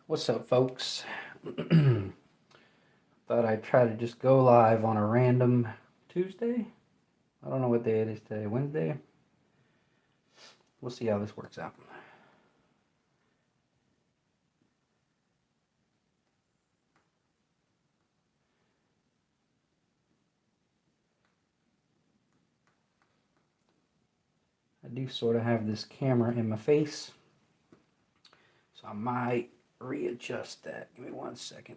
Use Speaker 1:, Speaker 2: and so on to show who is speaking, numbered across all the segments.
Speaker 1: What's up, folks? Thought I'd try to just go live on a random Tuesday. I don't know what day it is today. Wednesday? We'll see how this works out. I do sort of have this camera in my face, so I might readjust that. Give me 1 second.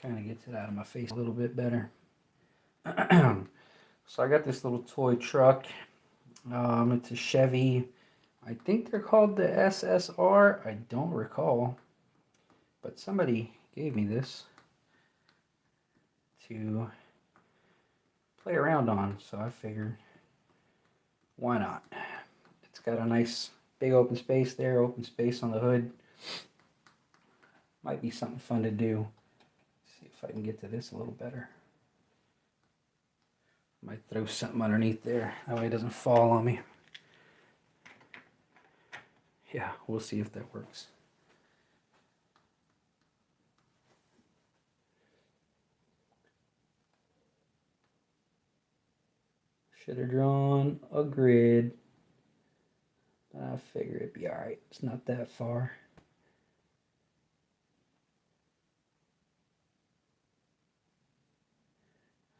Speaker 1: Kind of gets it out of my face a little bit better. So I got this little toy truck. It's a Chevy. I think they're called the SSR. I don't recall, but somebody gave me this to play around on, so I figured, why not? It's got a nice big open space there, open space on the hood. Might be something fun to do. Let's see if I can get to this a little better. Might throw something underneath there, that way it doesn't fall on me. Yeah, we'll see if that works. Should have drawn a grid. I figure it'd be alright. It's not that far.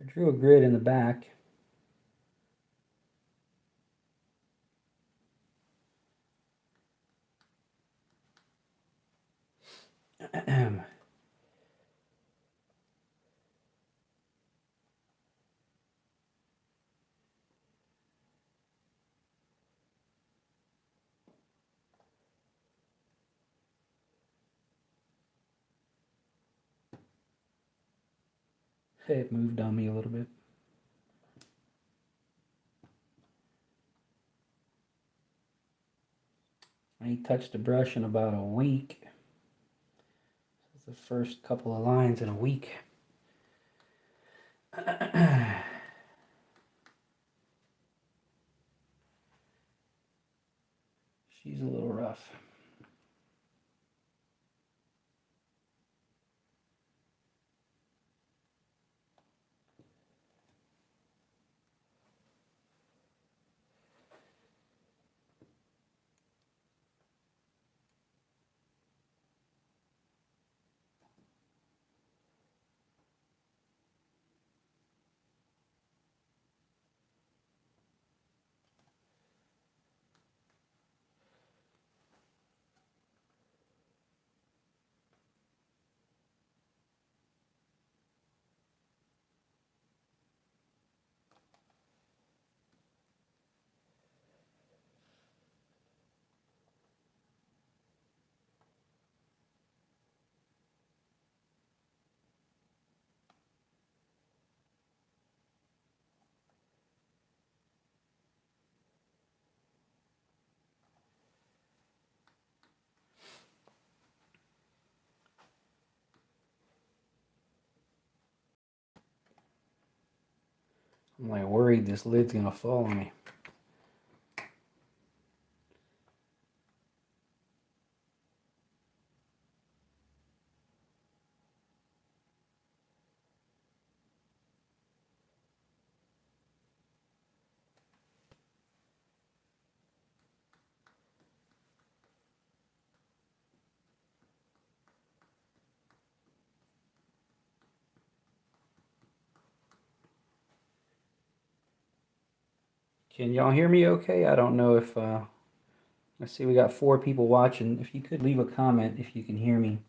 Speaker 1: I drew a grid in the back. It moved on me a little bit. I ain't touched the brush in about a week. It's the first couple of lines in a week. She's a little rough. I'm like worried this lid's gonna fall on me. Can y'all hear me okay? I don't know if, let's see, we got 4 people watching. If you could leave a comment if you can hear me.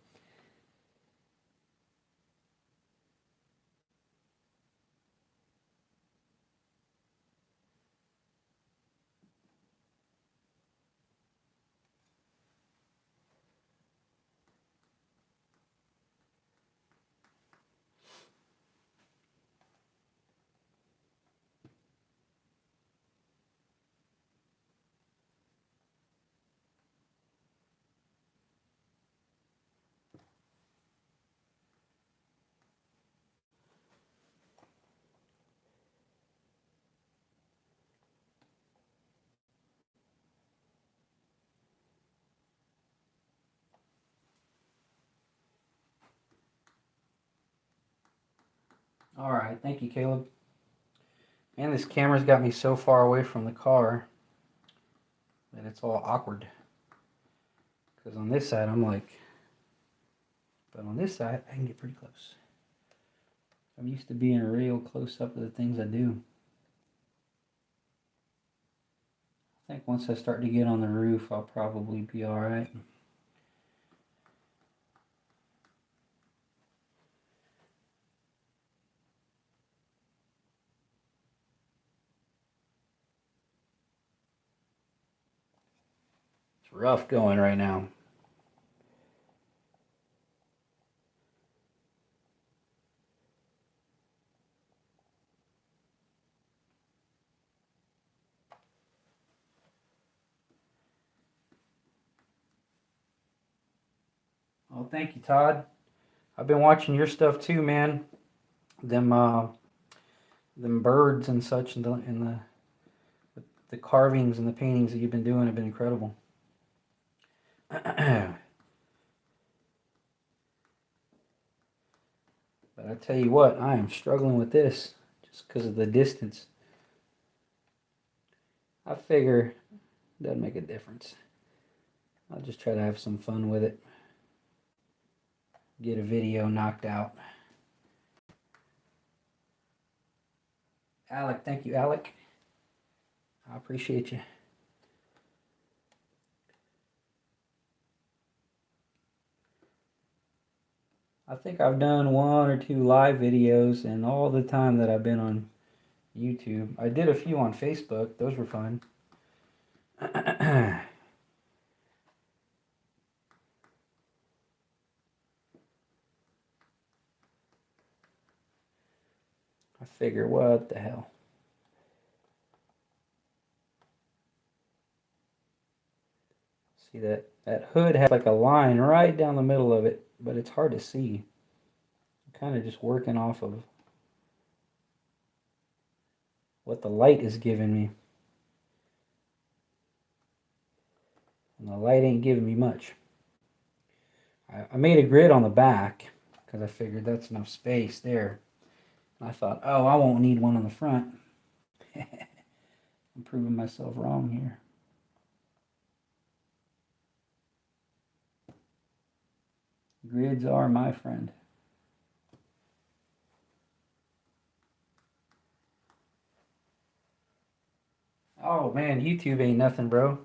Speaker 1: All right, thank you, Caleb. Man, this camera's got me so far away from the car that it's all awkward. Because on this side, I'm like, but on this side, I can get pretty close. I'm used to being real close up to the things I do. I think once I start to get on the roof, I'll probably be all right. It's rough going right now. Oh, thank you, Todd. I've been watching your stuff too, man. Them birds and such, and the carvings and the paintings that you've been doing have been incredible. But I tell you what, I am struggling with this just because of the distance. I figure it doesn't make a difference. I'll just try to have some fun with it. Get a video knocked out. Alec, thank you, Alec. I appreciate you. I think I've done 1 or 2 live videos in all the time that I've been on YouTube. I did a few on Facebook. Those were fun. I figure, what the hell? See that hood has like a line right down the middle of it, but it's hard to see. I'm kind of just working off of what the light is giving me. And the light ain't giving me much. I made a grid on the back because I figured that's enough space there. And I thought, oh, I won't need one on the front. I'm proving myself wrong here. Grids are my friend. Oh man, YouTube ain't nothing, bro.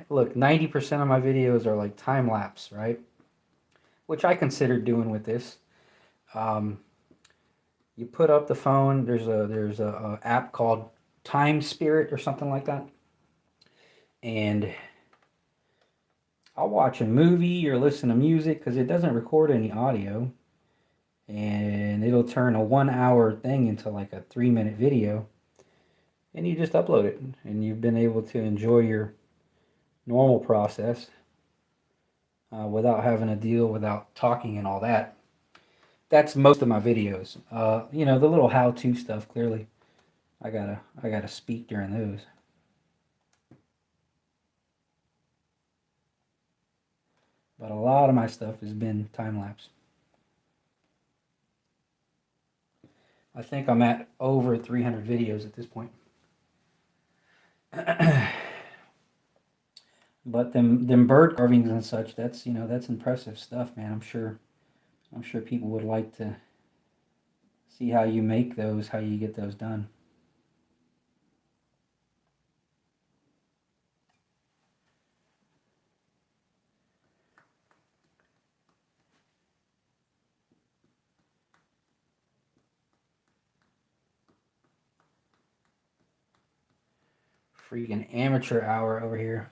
Speaker 1: Look, 90% of my videos are like time lapse, right? Which I considered doing with this. You put up the phone. There's a app called Time Spirit or something like that, and I'll watch a movie or listen to music because it doesn't record any audio, and it'll turn a 1 hour thing into like a 3 minute video, and you just upload it, and you've been able to enjoy your normal process without having to deal without talking and all that. That's most of my videos. You know, the little how-to stuff. Clearly, I gotta speak during those. But a lot of my stuff has been time lapse. I think I'm at over 300 videos at this point. But them bird carvings and such, that's that's impressive stuff, man. I'm sure people would like to see how you make those, how you get those done. Freaking amateur hour over here.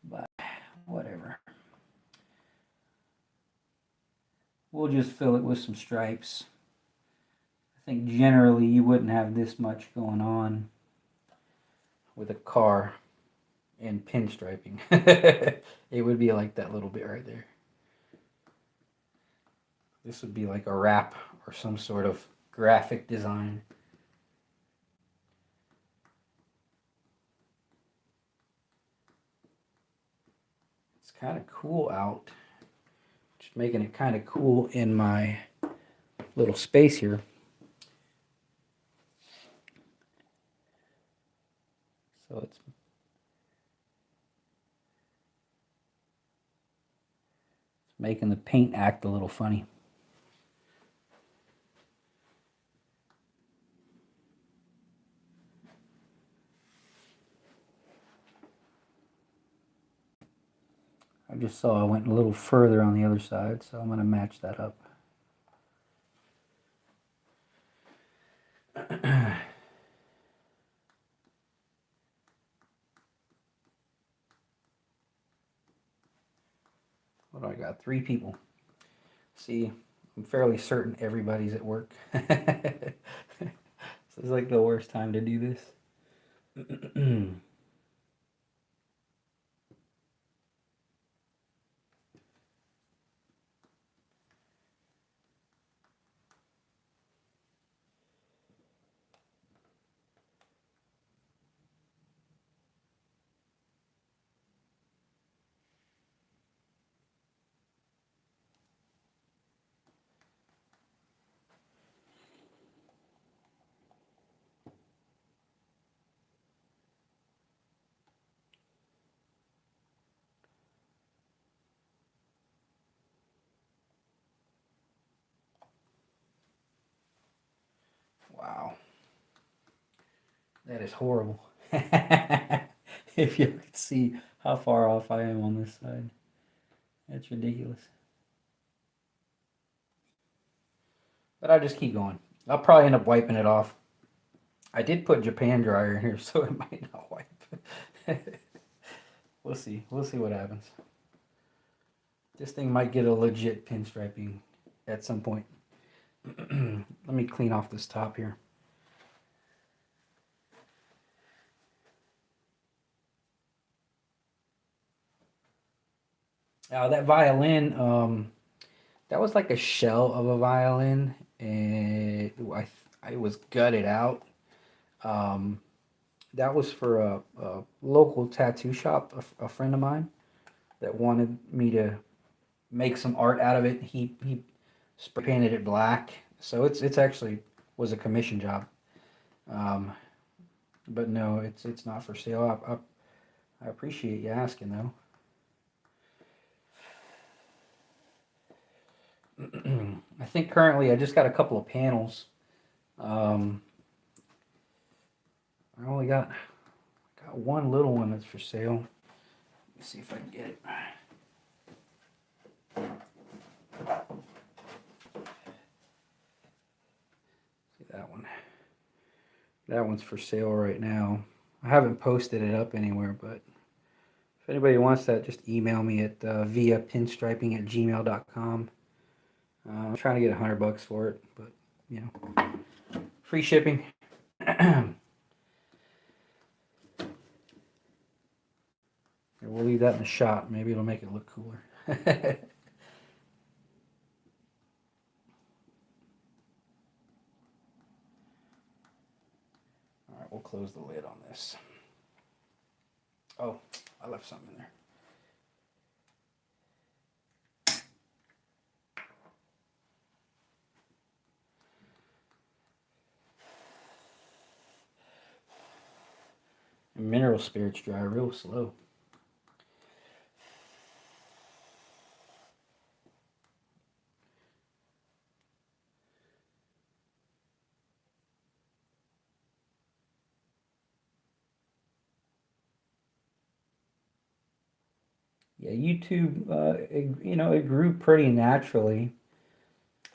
Speaker 1: But whatever. We'll just fill it with some stripes. I think generally you wouldn't have this much going on with a car and pinstriping. It would be like that little bit right there. This would be like a wrap or some sort of graphic design. Kind of cool out. Just making it kind of cool in my little space here. So it's making the paint act a little funny. I just saw I went a little further on the other side, so I'm going to match that up. What do I got? 3 people. See, I'm fairly certain everybody's at work. This is like the worst time to do this. Wow. That is horrible. If you could see how far off I am on this side. That's ridiculous. But I'll just keep going. I'll probably end up wiping it off. I did put Japan dryer in here, so it might not wipe. We'll see. We'll see what happens. This thing might get a legit pinstriping at some point. Let me clean off this top here. That violin, that was like a shell of a violin, and I was gutted out. That was for a local tattoo shop, a friend of mine that wanted me to make some art out of it. He spray painted it black, so it's actually was a commission job. But no, it's not for sale. I appreciate you asking though. I think currently I just got a couple of panels. I only got one little one that's for sale. Let me see if I can get it. See that one. That one's for sale right now. I haven't posted it up anywhere, but if anybody wants that, just email me at via pinstriping@gmail.com. I'm trying to get $100 for it, but you know, free shipping. We'll leave that in the shot. Maybe it'll make it look cooler. All right, we'll close the lid on this. Oh, I left something in there. Mineral spirits dry real slow. Yeah, YouTube, it grew pretty naturally.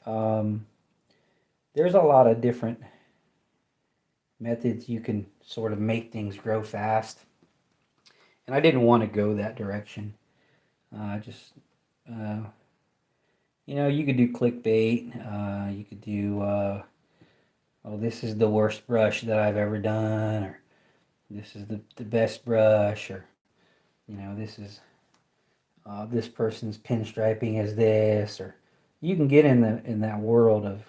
Speaker 1: There's a lot of different methods you can sort of make things grow fast. And I didn't want to go that direction. You could do clickbait. You could do, oh, this is the worst brush that I've ever done, or this is the best brush, or, this is, this person's pinstriping is this, or you can get in that world of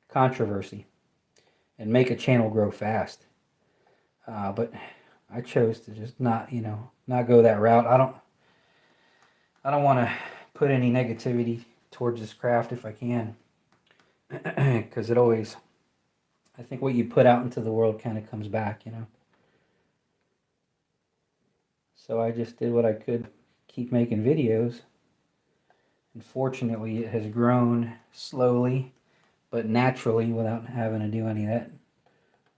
Speaker 1: controversy and make a channel grow fast. But I chose to just not go that route. I don't want to put any negativity towards this craft if I can. because it always, I think what you put out into the world kind of comes back, you know. So I just did what I could, keep making videos. Unfortunately, it has grown slowly but naturally without having to do any of that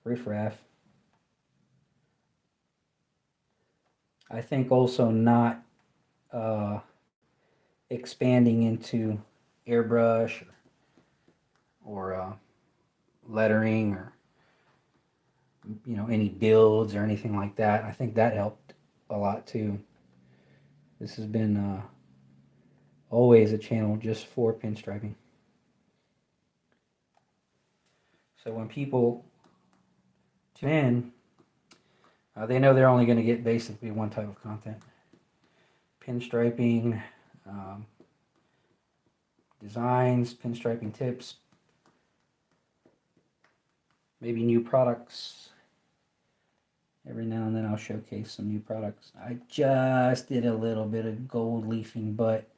Speaker 1: riffraff. I think also not uh, expanding into airbrush or lettering or any builds or anything like that. I think that helped a lot too. This has been always a channel just for pinstriping. So when people tune in, they know they're only going to get basically one type of content: pinstriping, um, designs, pinstriping tips, maybe new products. Every now and then I'll showcase some new products. I just did a little bit of gold leafing, but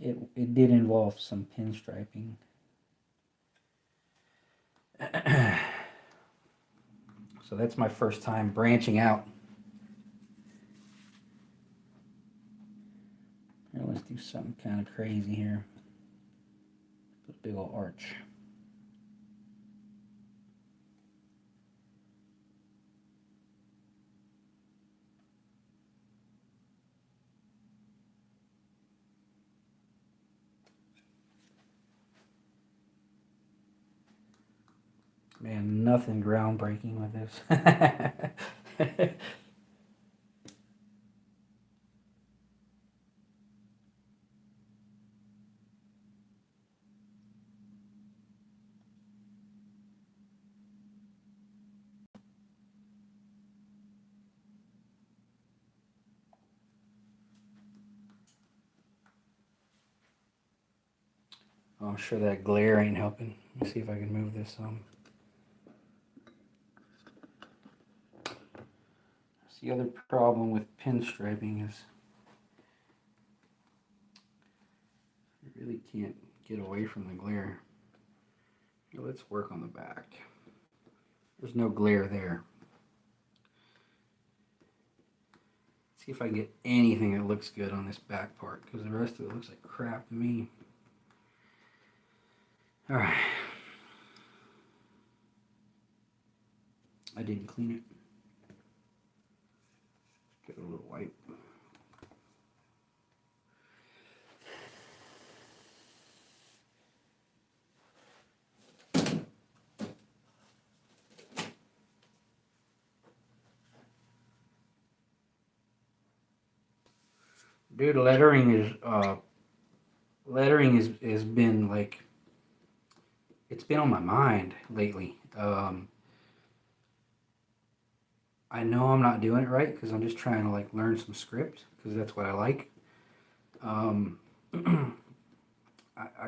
Speaker 1: it did involve some pinstriping. So that's my first time branching out. Here, let's do something kind of crazy here. Put a big old arch. Man, nothing groundbreaking with this. Oh, I'm sure that glare ain't helping. Let's see if I can move this some. That's the other problem with pinstriping is you really can't get away from the glare. Here, let's work on the back. There's no glare there. See if I can get anything that looks good on this back part, because the rest of it looks like crap to me. All right. I didn't clean it. Get a little wipe. Dude, lettering has been like, it's been on my mind lately. I know I'm not doing it right because I'm just trying to like learn some script because that's what I like. Um,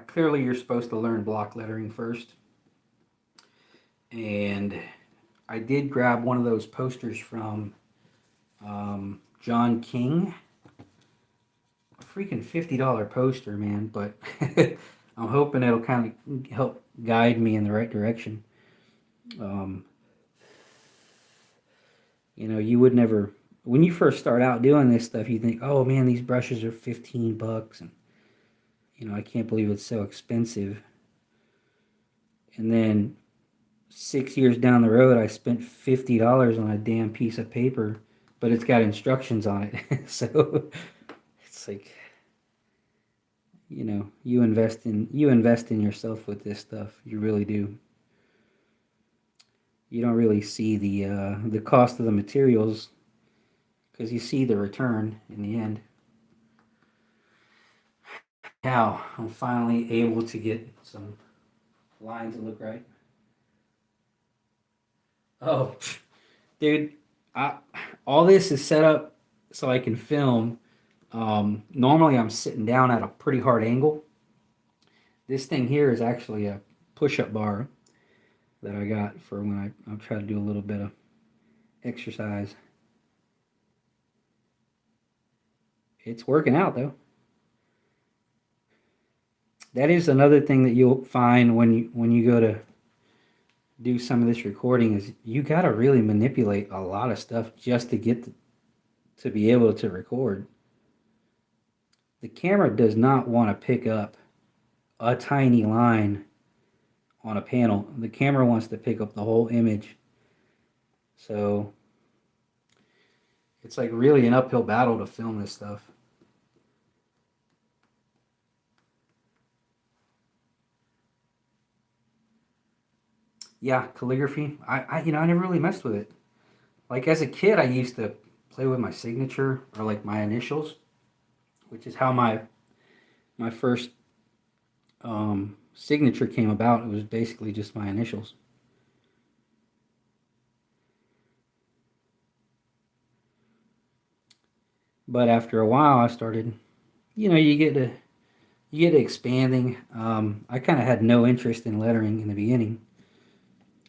Speaker 1: clearly you're supposed to learn block lettering first, and I did grab one of those posters from John King. A freaking $50 poster, man, but I'm hoping it'll kind of help guide me in the right direction. Um, you would never, when you first start out doing this stuff, you think, oh man, these brushes are $15, and I can't believe it's so expensive. And then 6 years down the road, I spent $50 on a damn piece of paper, but it's got instructions on it. So it's like, you invest in yourself with this stuff. You really do. You don't really see the cost of the materials because you see the return in the end. Now I'm finally able to get some lines that look right. Oh, dude, all this is set up so I can film. Normally I'm sitting down at a pretty hard angle. This thing here is actually a push-up bar that I got for when I'll try to do a little bit of exercise. It's working out though. That is another thing that you'll find when you go to do some of this recording is you got to really manipulate a lot of stuff just to get to be able to record. The camera does not want to pick up a tiny line on a panel. The camera wants to pick up the whole image. So it's like really an uphill battle to film this stuff. Yeah, calligraphy. I never really messed with it. Like as a kid, I used to play with my signature or like my initials, which is how my first signature came about. It was basically just my initials. But after a while, I started, you get to expanding. I kind of had no interest in lettering in the beginning,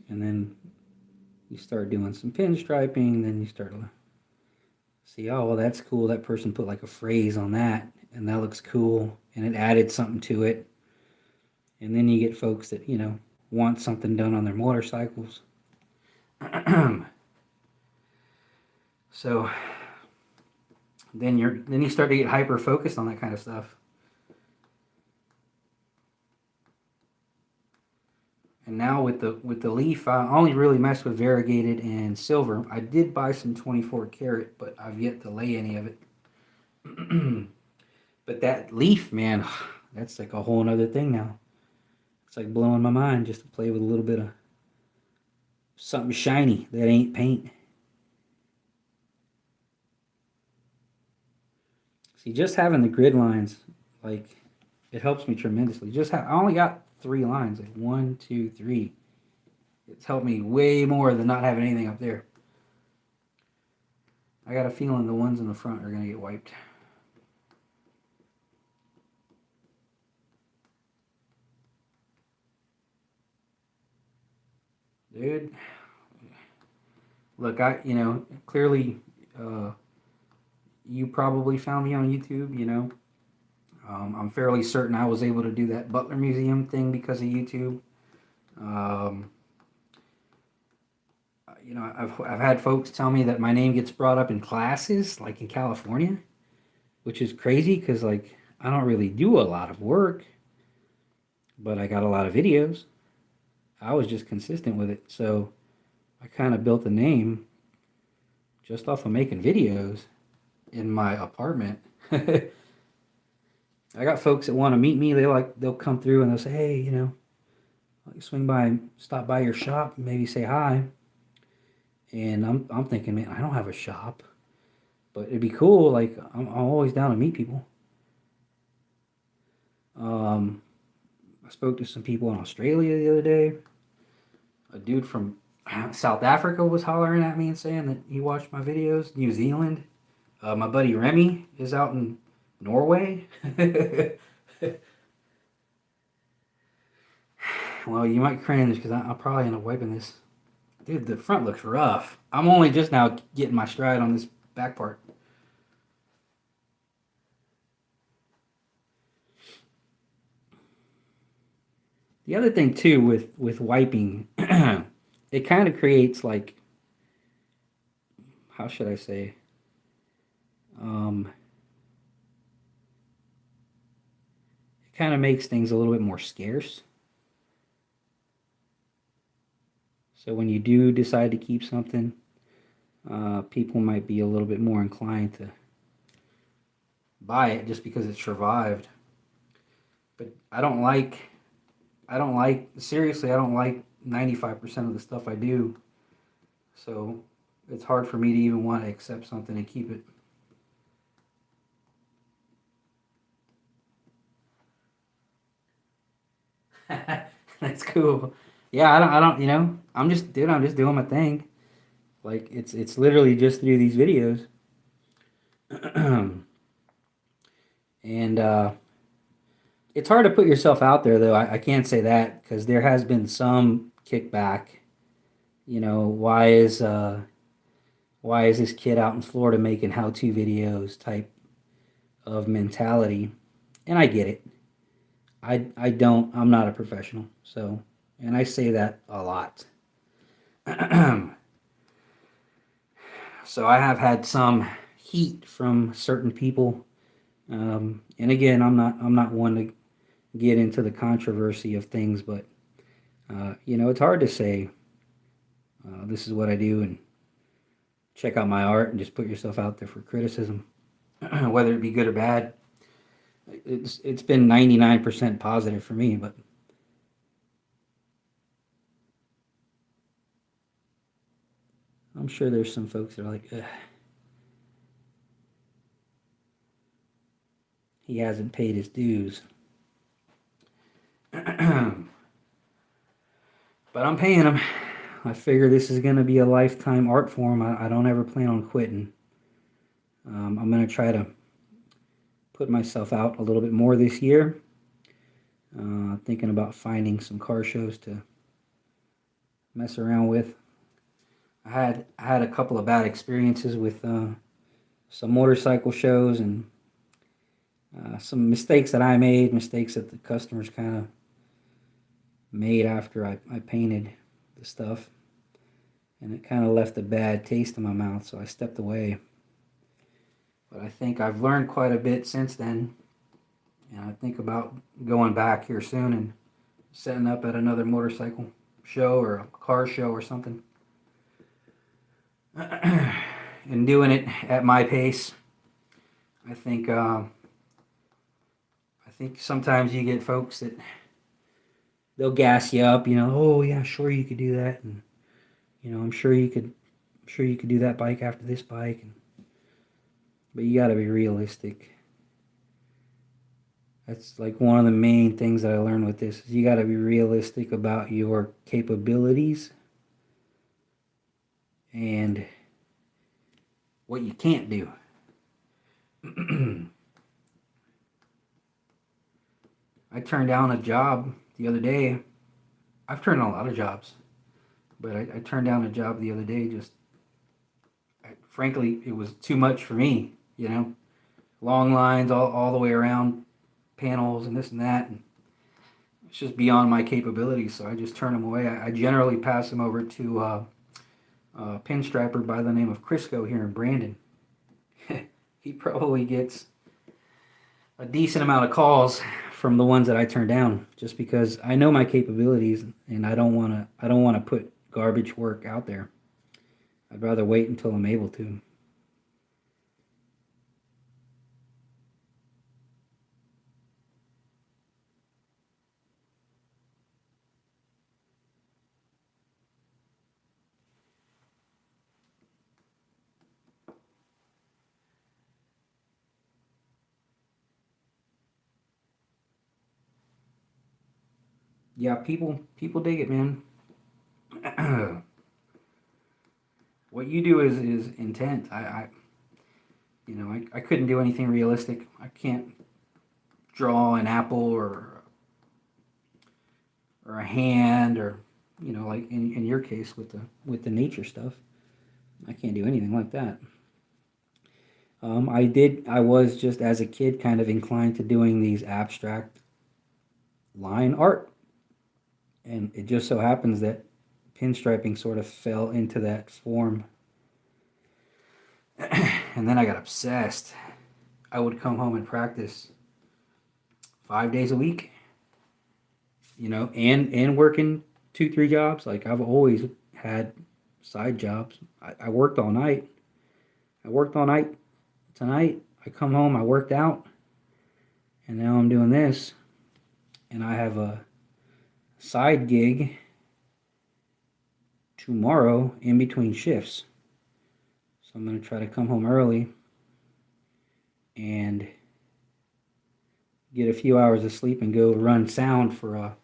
Speaker 1: and then you start doing some pinstriping. Then you start to see, oh well, that's cool. That person put like a phrase on that, and that looks cool, and it added something to it. And then you get folks that want something done on their motorcycles. So then you start to get hyper focused on that kind of stuff. And now with the leaf, I only really mess with variegated and silver. I did buy some 24 karat, but I've yet to lay any of it. But that leaf, man, that's like a whole nother thing now. It's like blowing my mind just to play with a little bit of something shiny that ain't paint. See, just having the grid lines, like, it helps me tremendously. I only got 3 lines, like 1, 2, 3. It's helped me way more than not having anything up there. I got a feeling the ones in the front are gonna get wiped. Dude, look, clearly, you probably found me on YouTube. I'm fairly certain I was able to do that Butler Museum thing because of YouTube. Um, I've had folks tell me that my name gets brought up in classes, like in California, which is crazy because like I don't really do a lot of work, but I got a lot of videos. I was just consistent with it, so I kind of built a name just off of making videos in my apartment. I got folks that want to meet me. They'll come through and they'll say, "Hey, swing by and stop by your shop, and maybe say hi." And I'm thinking, man, I don't have a shop, but it'd be cool. Like I'm always down to meet people. I spoke to some people in Australia the other day. A dude from South Africa was hollering at me and saying that he watched my videos. New Zealand. My buddy Remy is out in Norway. Well, you might cringe because I'll probably end up wiping this. Dude, the front looks rough. I'm only just now getting my stride on this back part. The other thing too with wiping, it kind of creates like, how should I say? It kind of makes things a little bit more scarce. So when you do decide to keep something, people might be a little bit more inclined to buy it just because it survived. But seriously, I don't like 95% of the stuff I do. So it's hard for me to even want to accept something and keep it. That's cool. Yeah, I don't, I'm just doing my thing. Like it's literally just through these videos. And it's hard to put yourself out there though. I can't say that because there has been some kickback. Why is this kid out in Florida making how-to videos type of mentality? And I get it. I'm not a professional. So, and I say that a lot. So I have had some heat from certain people. And again, I'm not one to get into the controversy of things, but it's hard to say this is what I do and check out my art and just put yourself out there for criticism, whether it be good or bad. It's been 99% positive for me, but I'm sure there's some folks that are like, ugh, he hasn't paid his dues. But I'm paying him. I figure this is going to be a lifetime art form. I don't ever plan on quitting. I'm going to try to put myself out a little bit more this year. Thinking about finding some car shows to mess around with. I had a couple of bad experiences with some motorcycle shows and some mistakes that I made, mistakes that the customers kind of made after I painted the stuff. And it kind of left a bad taste in my mouth, so I stepped away. But I think I've learned quite a bit since then. And I think about going back here soon and setting up at another motorcycle show or a car show or something. And doing it at my pace. I think sometimes you get folks that they'll gas you up, oh yeah, sure you could do that, and I'm sure you could do that bike after this bike, but you got to be realistic. That's like one of the main things that I learned with this is you got to be realistic about your capabilities and what you can't do. I turned down a job the other day. I've turned down a lot of jobs, but I turned down a job the other day. Frankly, it was too much for me, long lines all the way around, panels and this and that. And it's just beyond my capabilities, so I just turn them away. I generally pass them over to a pinstriper by the name of Crisco here in Brandon. He probably gets a decent amount of calls from the ones that I turn down, just because I know my capabilities and I don't want to put garbage work out there. I'd rather wait until I'm able to. Yeah, people dig it, man. What you do is intent. I couldn't do anything realistic. I can't draw an apple or a hand or like in your case with the nature stuff. I can't do anything like that. I was just as a kid kind of inclined to doing these abstract line art, and it just so happens that pinstriping sort of fell into that form. And then I got obsessed. I would come home and practice 5 days a week, and working 2-3 jobs. Like I've always had side jobs. I worked all night. I worked all night tonight. I come home, I worked out, and now I'm doing this. And I have a side gig tomorrow in between shifts. So I'm going to try to come home early and get a few hours of sleep and go run sound for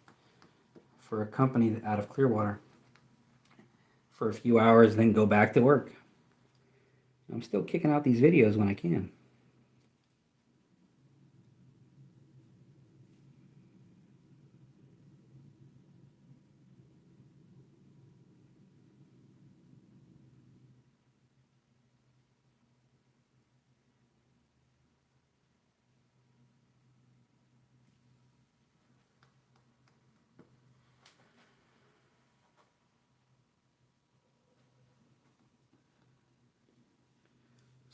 Speaker 1: a company out of Clearwater for a few hours, then go back to work. I'm still kicking out these videos when I can.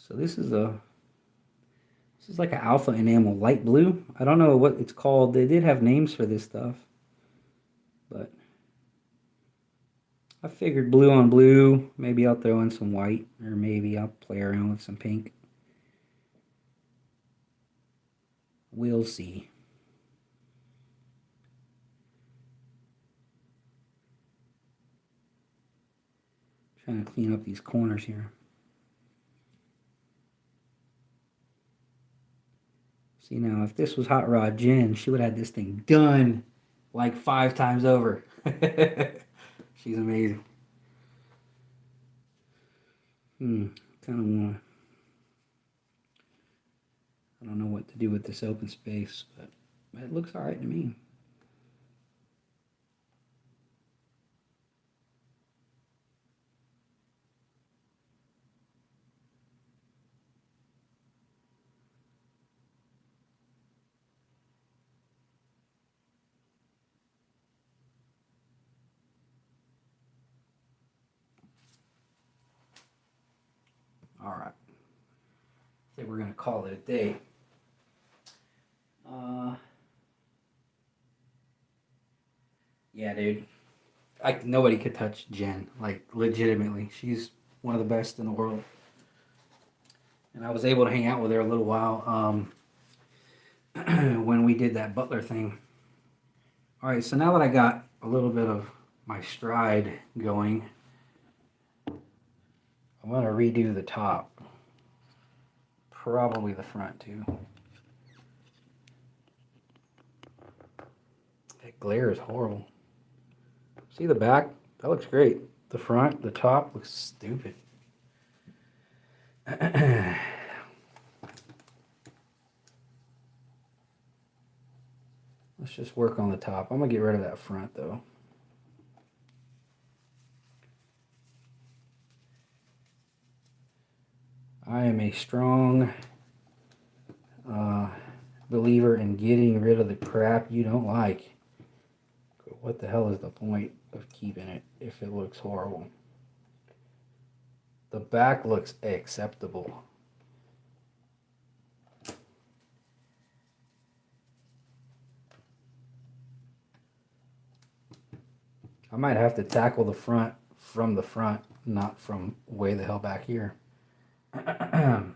Speaker 1: So this is like an alpha enamel, light blue. I don't know what it's called. They did have names for this stuff, but I figured blue on blue. Maybe I'll throw in some white, or maybe I'll play around with some pink. We'll see. Trying to clean up these corners here. See, now if this was Hot Rod Jen, she would have had this thing done like 5 times over. She's amazing. Kind of want to. I don't know what to do with this open space, but it looks all right to me. All right. I think we're going to call it a day. Yeah, dude. Nobody could touch Jen. Like, legitimately. She's one of the best in the world. And I was able to hang out with her a little while when we did that Butler thing. All right, so now that I got a little bit of my stride going, I'm going to redo the top. Probably the front, too. That glare is horrible. See the back? That looks great. The front, the top looks stupid. Let's just work on the top. I'm going to get rid of that front, though. I am a strong believer in getting rid of the crap you don't like. What the hell is the point of keeping it if it looks horrible? The back looks acceptable. I might have to tackle the front from the front, not from way the hell back here. And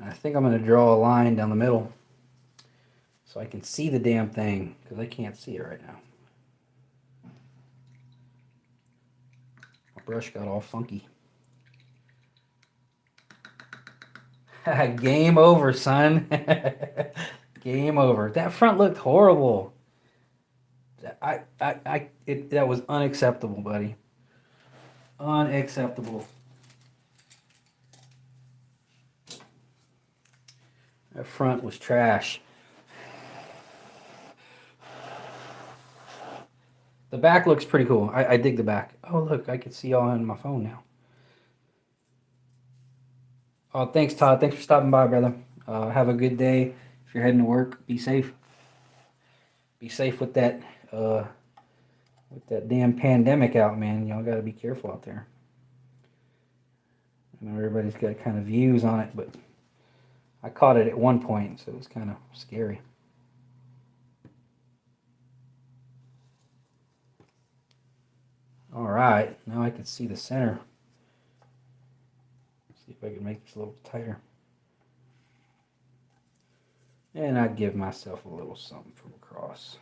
Speaker 1: I think I'm going to draw a line down the middle so I can see the damn thing, because I can't see it right now. My brush got all funky. Game over, son. Game over. That front looked horrible. That was unacceptable, buddy. Unacceptable. That front was trash. The back looks pretty cool. I dig the back. Oh, look, I can see y'all on my phone now. Oh, thanks, Todd. Thanks for stopping by, brother. Have a good day. If you're heading to work, be safe. Be safe with that damn pandemic out, man. Y'all got to be careful out there. I know everybody's got kind of views on it, but I caught it at one point, so it was kind of scary. All right, now I can see the center. See if I can make this a little tighter. And I'd give myself a little something from across.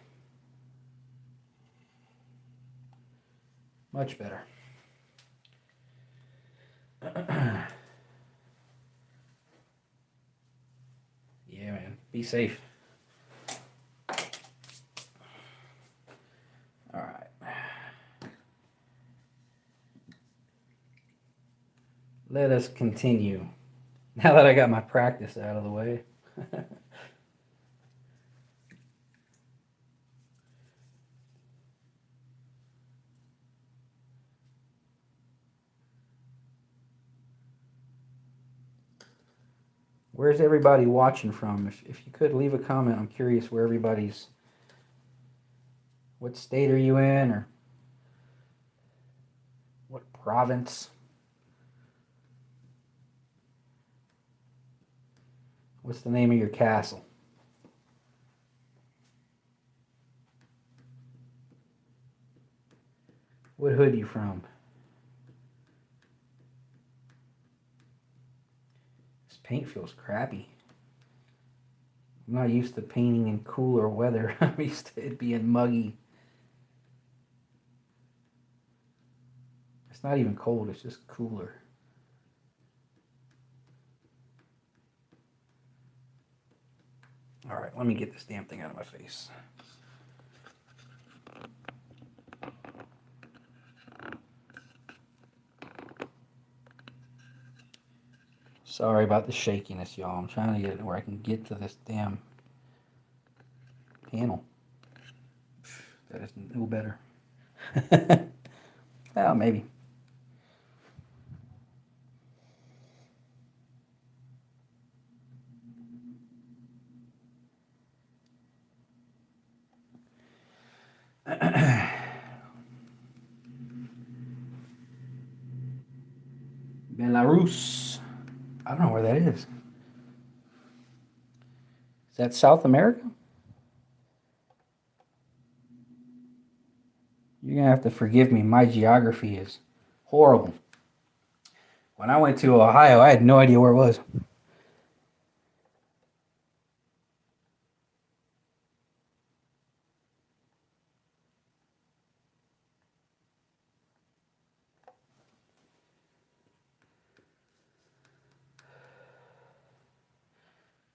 Speaker 1: Much better. Yeah, man. Be safe. All right. Let us continue. Now that I got my practice out of the way. Where's everybody watching from? If you could leave a comment, I'm curious where everybody's. What state are you in, or what province? What's the name of your castle? What hood you from? This paint feels crappy. I'm not used to painting in cooler weather. I'm used to it being muggy. It's not even cold, it's just cooler. All right, let me get this damn thing out of my face. Sorry about the shakiness, y'all. I'm trying to get it where I can get to this damn panel. That is no better. Well, maybe. Belarus. I don't know where that is. Is that South America? You're going to have to forgive me. My geography is horrible. When I went to Ohio, I had no idea where it was.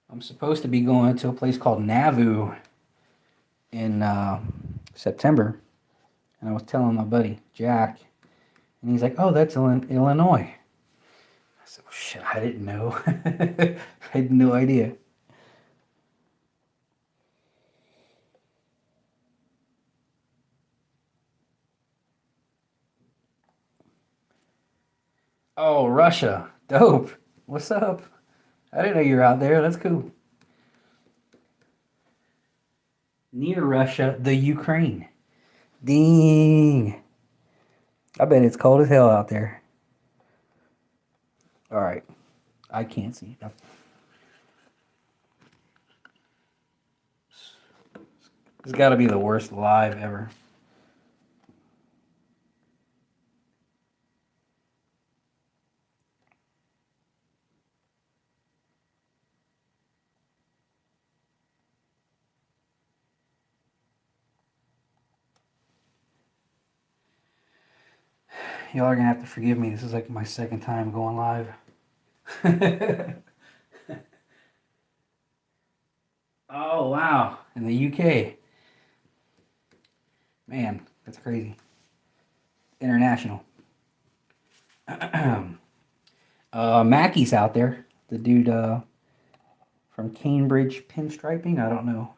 Speaker 1: I'm supposed to be going to a place called Nauvoo in September. And I was telling my buddy, Jack, and he's like, oh, that's Illinois. I said, well, shit, I didn't know. I had no idea. Oh, Russia. Dope. What's up? I didn't know you were out there. That's cool. Near Russia, the Ukraine. Ding. I bet it's cold as hell out there. All right. I can't see. It's got to be the worst live ever. Y'all are going to have to forgive me. This is like my second time going live. Oh, wow. In the UK. Man, that's crazy. International. Mackey's out there. The dude from Cambridge Pinstriping. I don't know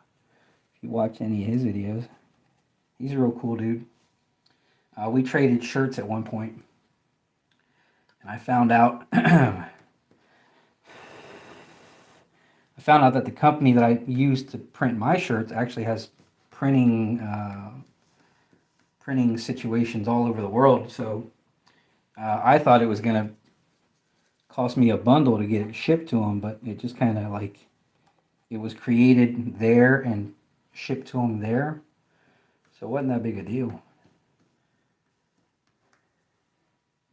Speaker 1: if you watch any of his videos. He's a real cool dude. We traded shirts at one point. And I found out that the company that I used to print my shirts actually has printing situations all over the world. So I thought it was gonna cost me a bundle to get it shipped to them, but it just kind of like it was created there and shipped to them there. So it wasn't that big a deal.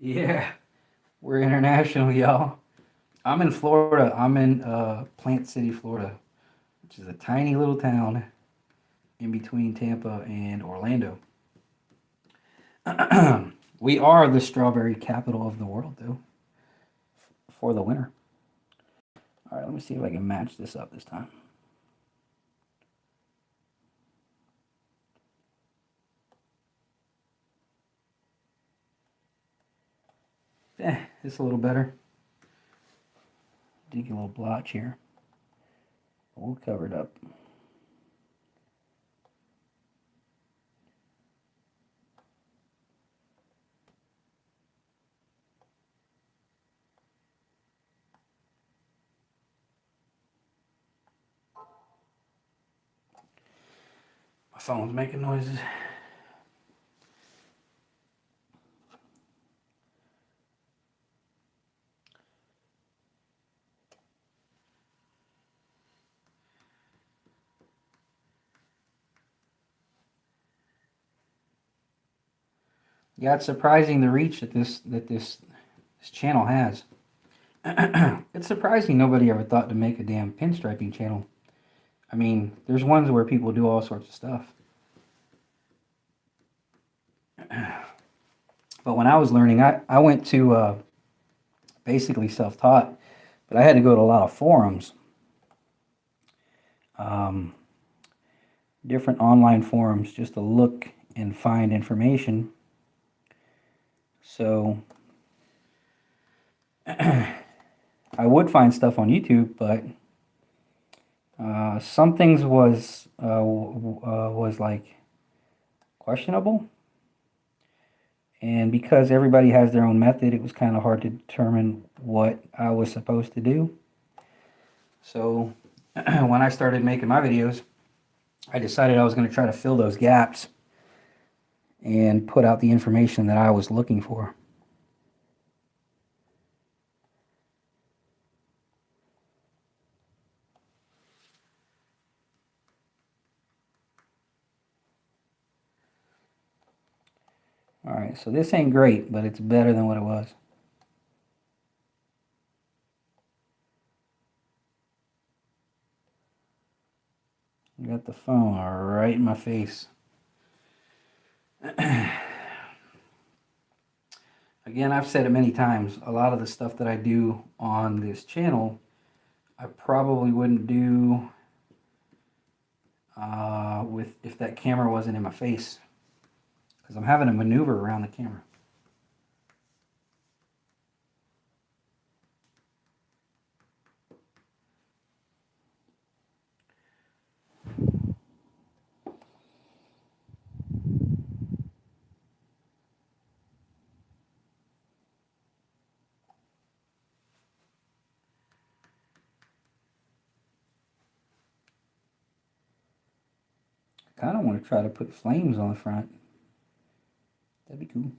Speaker 1: Yeah, we're international, y'all. I'm in Florida. I'm in Plant City, Florida, which is a tiny little town in between Tampa and Orlando. We are the strawberry capital of the world, though, for the winter. All right, let me see if I can match this up this time. It's a little better. Did get a little blotch here. We'll cover it up. Phone's making noises. Yeah, it's surprising the reach that this channel has. It's surprising nobody ever thought to make a damn pinstriping channel. I mean, there's ones where people do all sorts of stuff. But when I was learning, I went to basically self-taught, but I had to go to a lot of forums, um, different online forums, just to look and find information. So I would find stuff on YouTube, but some things was like questionable, and because everybody has their own method, it was kind of hard to determine what I was supposed to do. So when I started making my videos, I decided I was going to try to fill those gaps and put out the information that I was looking for. Alright, so this ain't great, but it's better than what it was. I got the phone right in my face. Again, I've said it many times, a lot of the stuff that I do on this channel, I probably wouldn't do if that camera wasn't in my face, because I'm having to maneuver around the camera. I kind of want to try to put flames on the front. That'd be cool.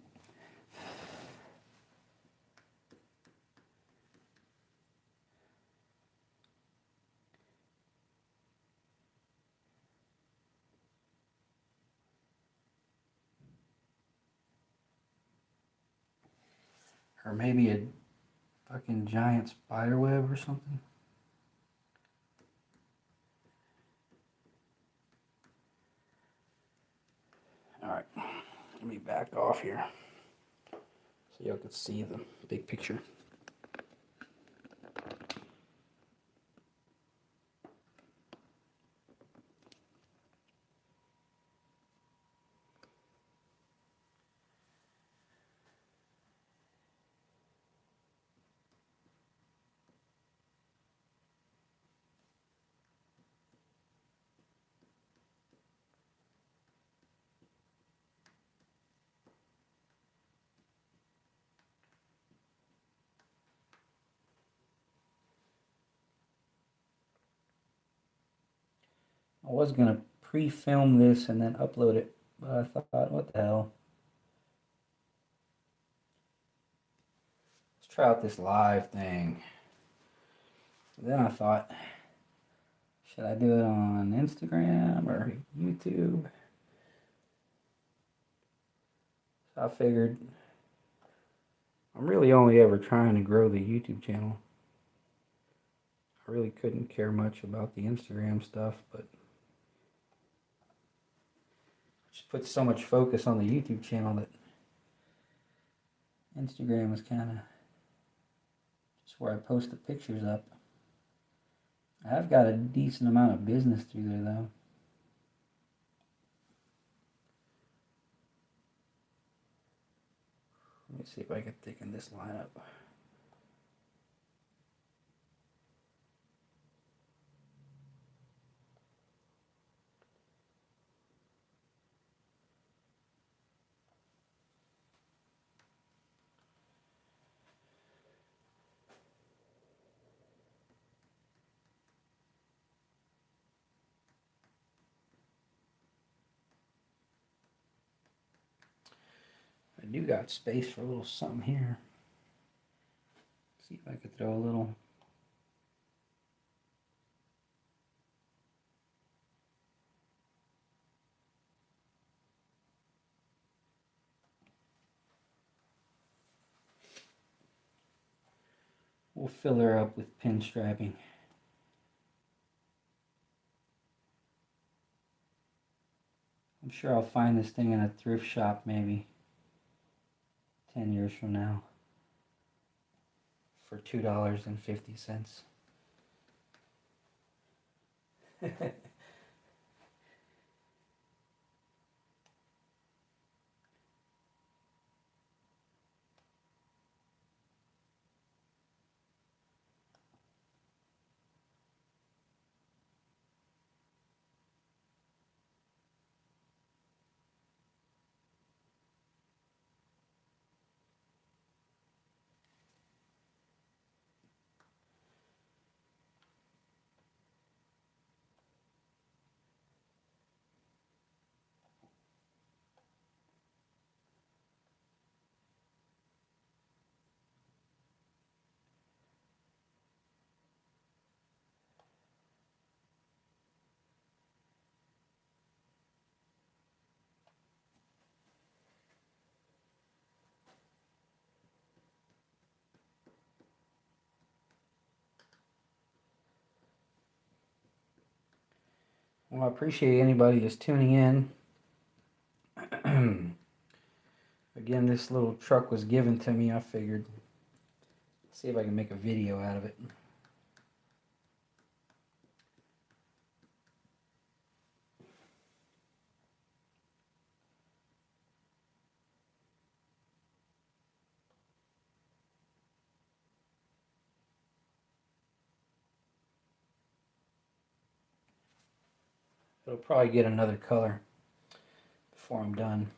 Speaker 1: Or maybe a fucking giant spider web or something. Alright, let me back off here so y'all can see the big picture. I was gonna pre-film this and then upload it, but I thought, what the hell? Let's try out this live thing. Then I thought, should I do it on Instagram or YouTube? So I figured I'm really only ever trying to grow the YouTube channel. I really couldn't care much about the Instagram stuff, but just put so much focus on the YouTube channel that Instagram is kind of just where I post the pictures up. I've got a decent amount of business through there though. Let me see if I can thicken this line up. do got space for a little something here. See if I could throw a little. We'll fill her up with pinstriping. I'm sure I'll find this thing in a thrift shop maybe 10 years from now for $2.50. Well, I appreciate anybody that's tuning in. Again, this little truck was given to me. I figured, see if I can make a video out of it. It'll probably get another color before I'm done.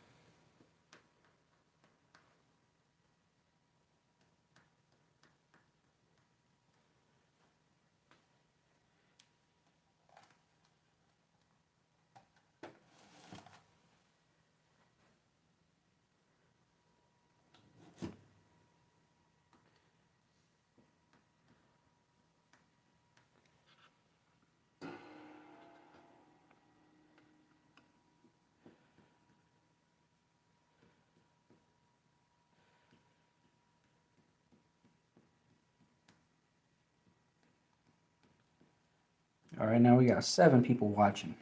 Speaker 1: All right, now we got 7 people watching.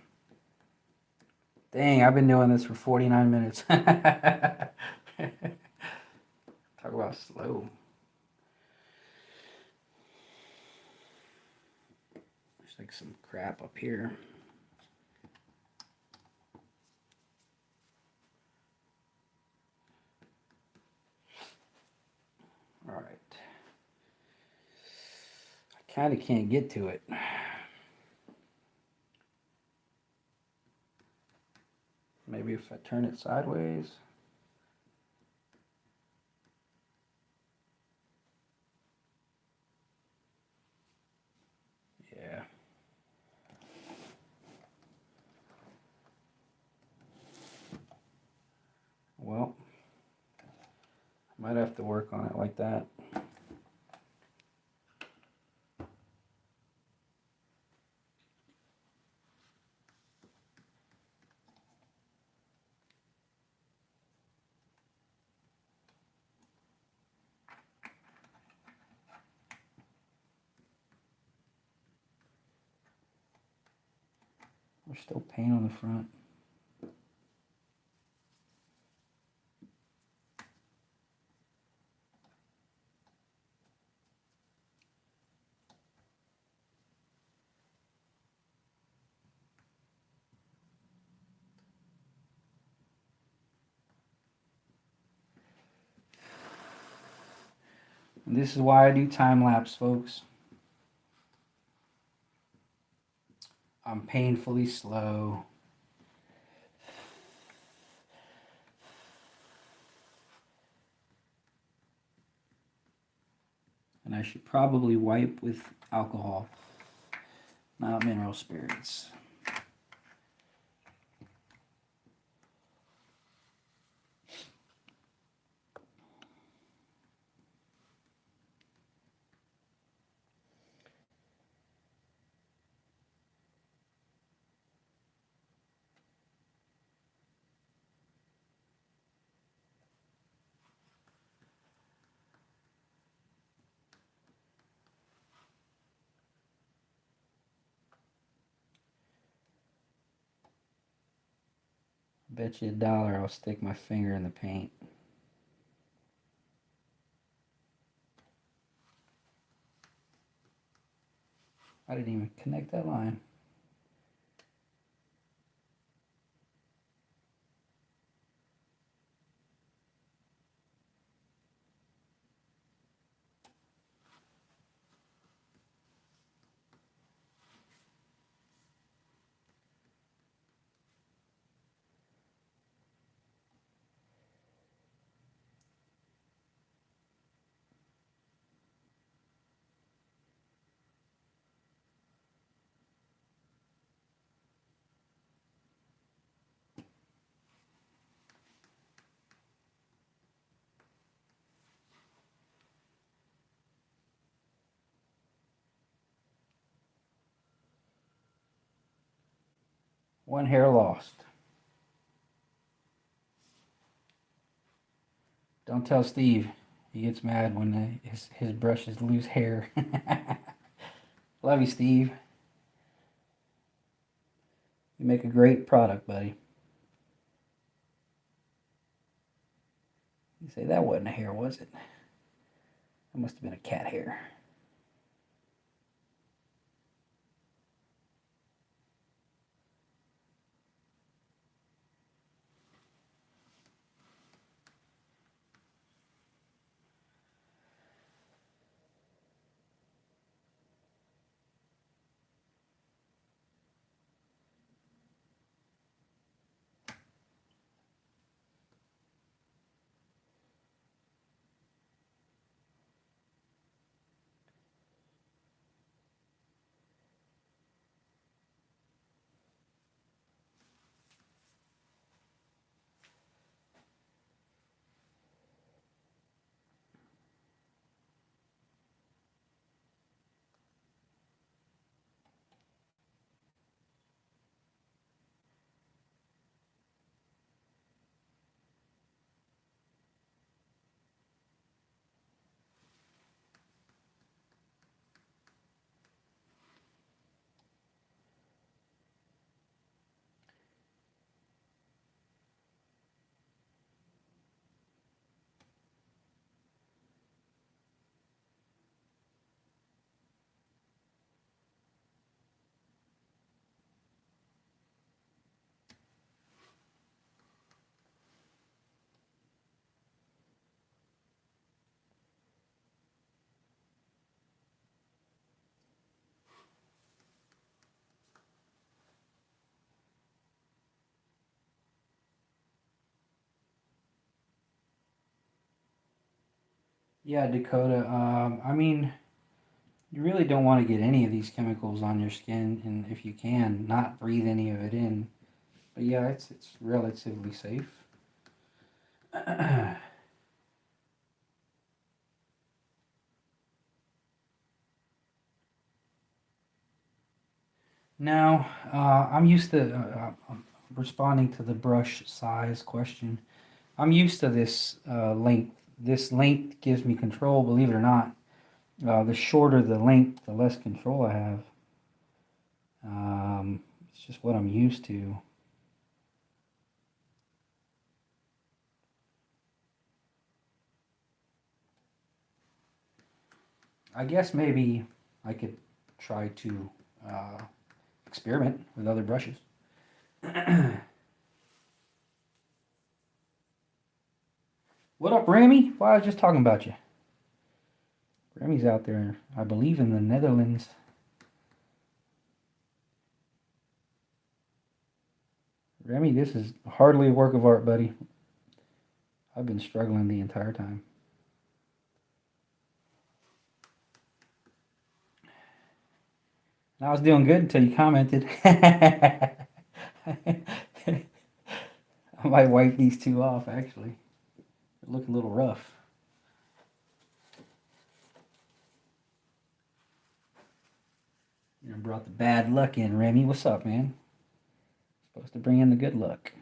Speaker 1: Dang, I've been doing this for 49 minutes. Talk about slow. There's like some crap up here. All right. I kind of can't get to it. Maybe if I turn it sideways. Yeah. Well, I might have to work on it like that. There's still paint on the front. And this is why I do time lapse, folks. I'm painfully slow. And I should probably wipe with alcohol, not mineral spirits. Bet you $1 I'll stick my finger in the paint. I didn't even connect that line. One hair lost. Don't tell Steve. He gets mad when his brushes lose hair. Love you, Steve. You make a great product, buddy. You say that wasn't a hair, was it? That must have been a cat hair. Yeah, Dakota. I mean, you really don't want to get any of these chemicals on your skin, and if you can, not breathe any of it in. But yeah, it's relatively safe. Now, I'm used to responding to the brush size question. I'm used to this length. This length gives me control, believe it or not. The shorter the length, the less control I have. It's just what I'm used to. I guess maybe I could try to uh, experiment with other brushes. What up, Remy? Well, I was just talking about you. Remy's out there, I believe, in the Netherlands. Remy, this is hardly a work of art, buddy. I've been struggling the entire time. And I was doing good until you commented. I might wipe these two off, actually. They look a little rough. You brought the bad luck in, Remy. What's up, man? Supposed to bring in the good luck.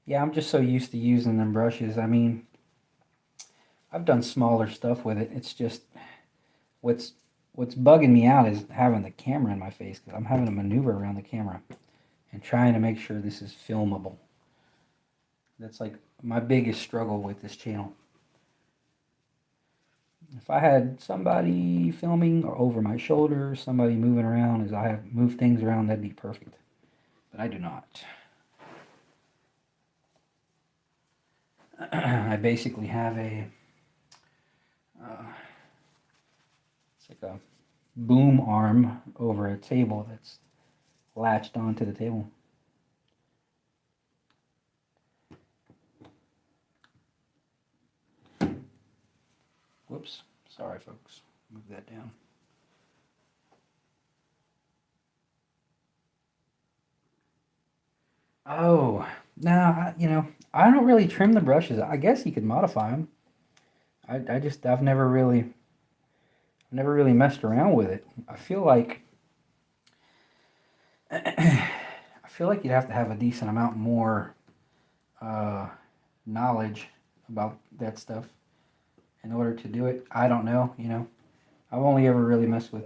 Speaker 1: Yeah, I'm just so used to using them brushes. I mean, I've done smaller stuff with it. It's just what's what's bugging me out is having the camera in my face because I'm having to maneuver around the camera and trying to make sure this is filmable. That's like my biggest struggle with this channel. If I had somebody filming or over my shoulder, somebody moving around as I have moved things around, that'd be perfect. But I do not. I basically have it's like a boom arm over a table that's latched onto the table. Whoops. Sorry, folks. Move that down. Oh, no, I don't really trim the brushes. I guess you could modify them. I've never really messed around with it. I feel like you'd have to have a decent amount more uh, knowledge about that stuff in order to do it. I don't know. I've only ever really messed with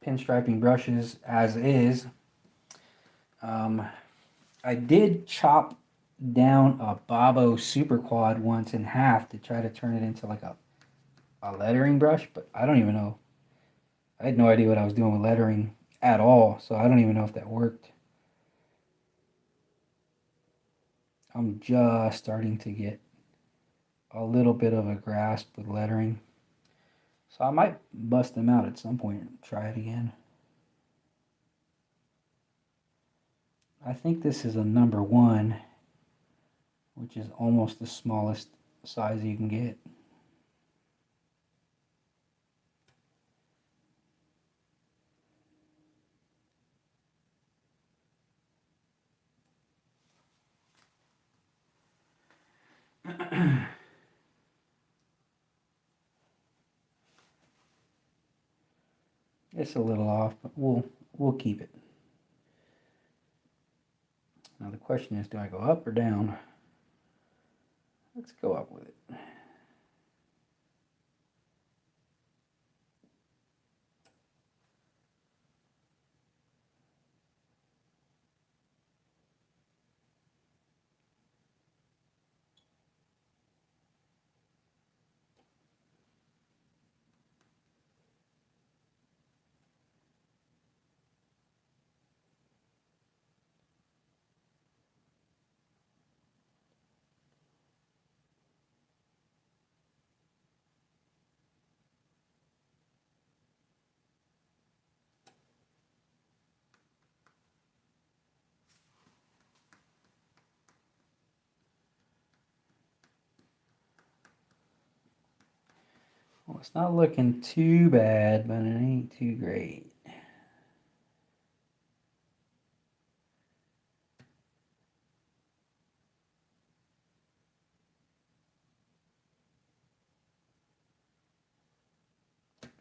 Speaker 1: pinstriping brushes as is. I did chop down a Bobo Super Quad once in half to try to turn it into like a lettering brush, but I don't even know. I had no idea what I was doing with lettering at all, so I don't even know if that worked. I'm just starting to get a little bit of a grasp with lettering. So I might bust them out at some point and try it again. I think this is a number 1, which is almost the smallest size you can get. It's a little off, but we'll keep it. Now the question is, do I go up or down? Let's go up with it. Well, it's not looking too bad, but it ain't too great.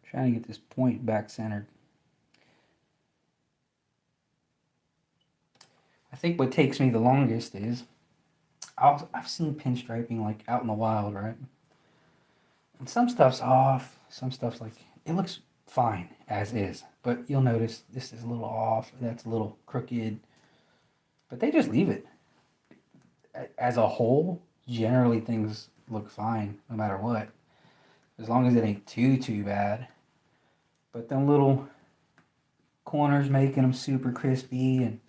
Speaker 1: Trying to get this point back centered. I think what takes me the longest is I've seen pinstriping like out in the wild, right? And some stuff's off, some stuff's like it looks fine as is, but you'll notice this is a little off, that's a little crooked, but they just leave it. As a whole, generally things look fine no matter what, as long as it ain't too bad. But them little corners making them super crispy and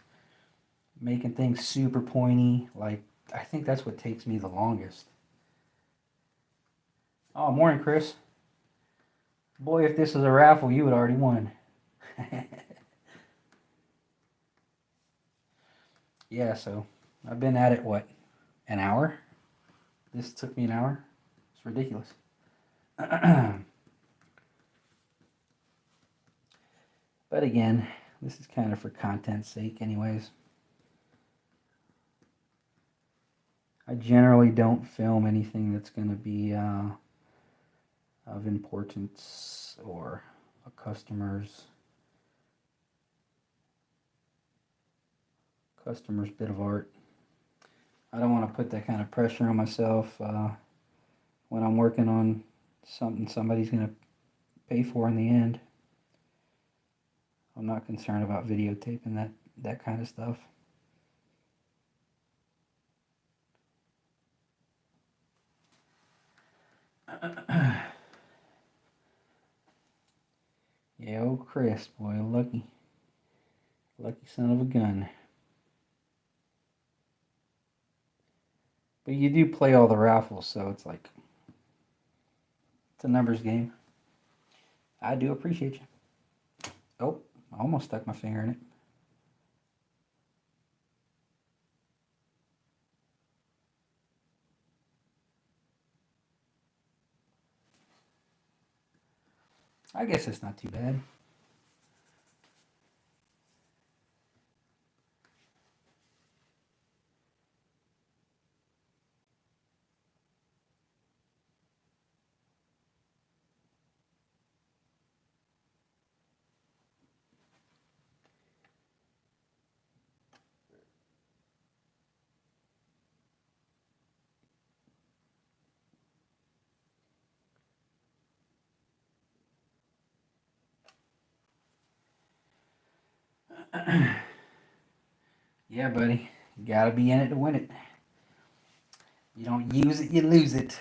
Speaker 1: making things super pointy, like I think that's what takes me the longest. Oh, morning, Chris. Boy, if this was a raffle, you would already won. Yeah, so I've been at it, what, an hour? This took me an hour? It's ridiculous. But again, this is kind of for content's sake anyways. I generally don't film anything that's going to be of importance or a customer's bit of art. I don't want to put that kind of pressure on myself. when I'm working on something somebody's going to pay for in the end. I'm not concerned about videotaping that kind of stuff. Yeah, old Chris, boy, lucky son of a gun. But you do play all the raffles, so it's like, it's a numbers game. I do appreciate you. Oh, I almost stuck my finger in it. I guess it's not too bad. Yeah, buddy. You gotta be in it to win it. You don't use it, you lose it.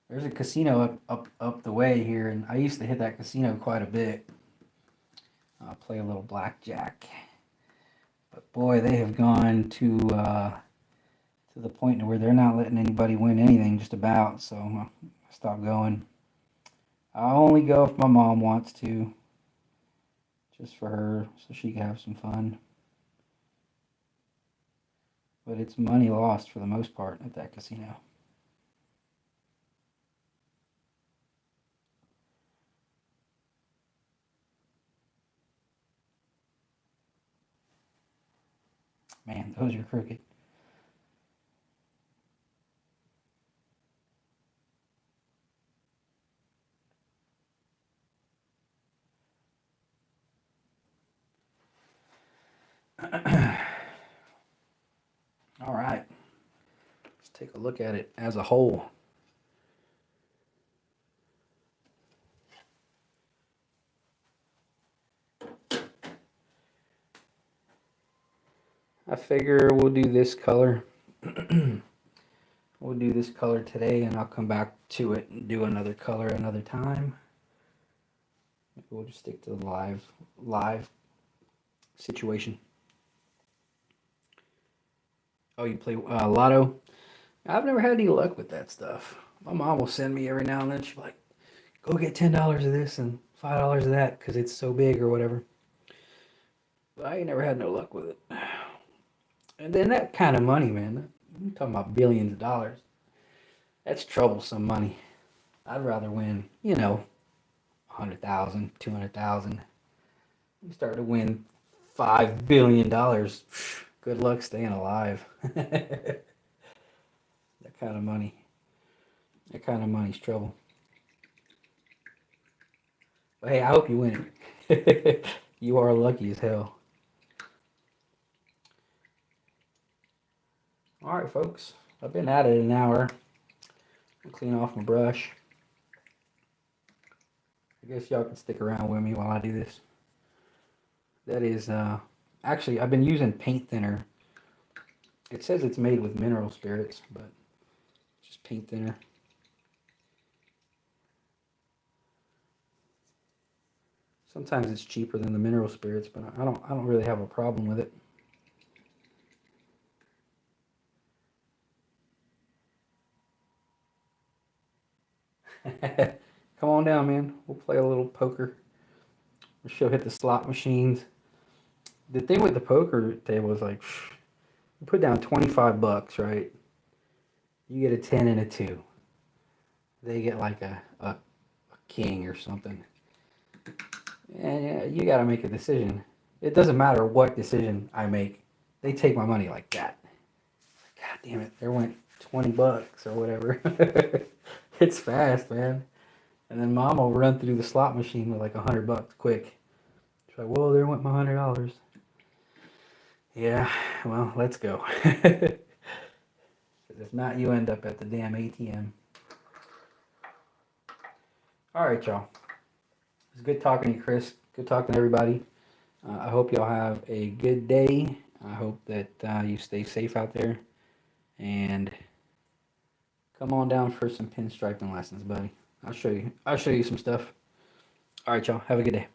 Speaker 1: There's a casino up the way here, and I used to hit that casino quite a bit. I'll play a little blackjack. But boy, they have gone to the point where they're not letting anybody win anything just about, so I stopped going. I only go if my mom wants to, just for her, so she can have some fun. But it's money lost for the most part at that casino. Man, those are crooked. All right, let's take a look at it as a whole. I figure we'll do this color. We'll do this color today, and I'll come back to it and do another color another time. Maybe we'll just stick to the live situation. Oh, you play Lotto? I've never had any luck with that stuff. My mom will send me every now and then. She's like, "Go get $10 of this and $5 of that because it's so big or whatever." But I ain't never had no luck with it. And then that kind of money, man. I'm talking about billions of dollars. That's troublesome money. I'd rather win, 100,000, 200,000. You start to win $5 billion. Good luck staying alive. That kind of money. That kind of money's trouble. But hey, I hope you win it. You are lucky as hell. All right, folks. I've been at it an hour. I'll clean off my brush. I guess y'all can stick around with me while I do this. That is, actually, I've been using paint thinner. It says it's made with mineral spirits, but it's just paint thinner. Sometimes it's cheaper than the mineral spirits, but I don't really have a problem with it. Come on down, man. We'll play a little poker. She'll hit the slot machines. The thing with the poker table is like, you put down $25, right? You get a 10 and a 2. They get like a king or something. And yeah, you got to make a decision. It doesn't matter what decision I make. They take my money like that. God damn it. There went $20 or whatever. It's fast, man. And then mom will run through the slot machine with like $100 quick. She's like, "Whoa, there went my $100." Yeah, well, let's go. 'Cause if not, you end up at the damn ATM. All right, y'all. It's good talking to you, Chris. Good talking to everybody. I hope y'all have a good day. I hope that you stay safe out there. And come on down for some pinstriping lessons, buddy. I'll show you. I'll show you some stuff. All right, y'all. Have a good day.